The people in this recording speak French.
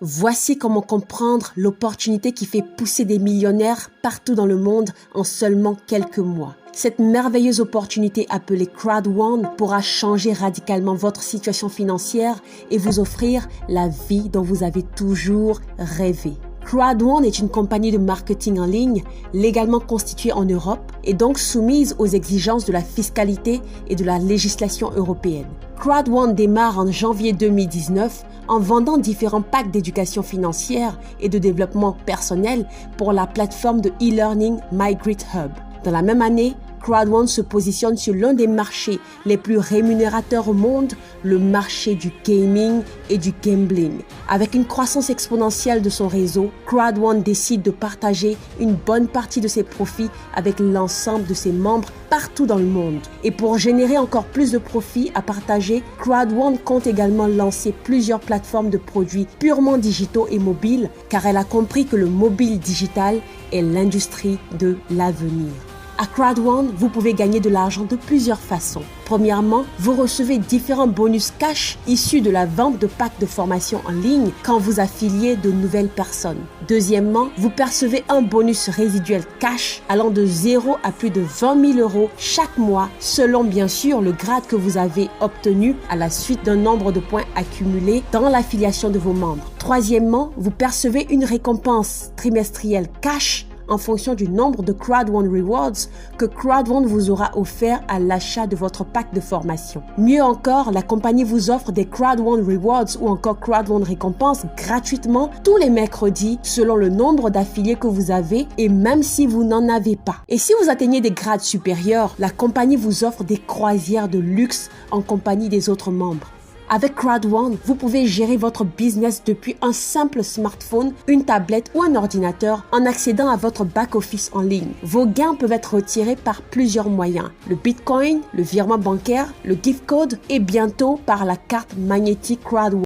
Voici comment comprendre l'opportunité qui fait pousser des millionnaires partout dans le monde en seulement quelques mois. Cette merveilleuse opportunité appelée Crowd1 pourra changer radicalement votre situation financière et vous offrir la vie dont vous avez toujours rêvé. Crowd1 est une compagnie de marketing en ligne légalement constituée en Europe et donc soumise aux exigences de la fiscalité et de la législation européenne. Crowd1 démarre en janvier 2019 en vendant différents packs d'éducation financière et de développement personnel pour la plateforme de e-learning MyGreatHub. Dans la même année, Crowd1 se positionne sur l'un des marchés les plus rémunérateurs au monde, le marché du gaming et du gambling. Avec une croissance exponentielle de son réseau, Crowd1 décide de partager une bonne partie de ses profits avec l'ensemble de ses membres partout dans le monde. Et pour générer encore plus de profits à partager, Crowd1 compte également lancer plusieurs plateformes de produits purement digitaux et mobiles, car elle a compris que le mobile digital est l'industrie de l'avenir. À Crowd1, vous pouvez gagner de l'argent de plusieurs façons. Premièrement, vous recevez différents bonus cash issus de la vente de packs de formation en ligne quand vous affiliez de nouvelles personnes. Deuxièmement, vous percevez un bonus résiduel cash allant de 0 à plus de 20 000 euros chaque mois, selon bien sûr le grade que vous avez obtenu à la suite d'un nombre de points accumulés dans l'affiliation de vos membres. Troisièmement, vous percevez une récompense trimestrielle cash en fonction du nombre de Crowd1 Rewards que Crowd1 vous aura offert à l'achat de votre pack de formation. Mieux encore, la compagnie vous offre des Crowd1 Rewards ou encore Crowd1 récompenses gratuitement tous les mercredis selon le nombre d'affiliés que vous avez et même si vous n'en avez pas. Et si vous atteignez des grades supérieurs, la compagnie vous offre des croisières de luxe en compagnie des autres membres. Avec Crowd1, vous pouvez gérer votre business depuis un simple smartphone, une tablette ou un ordinateur en accédant à votre back-office en ligne. Vos gains peuvent être retirés par plusieurs moyens. Le Bitcoin, le virement bancaire, le gift code et bientôt par la carte magnétique Crowd1.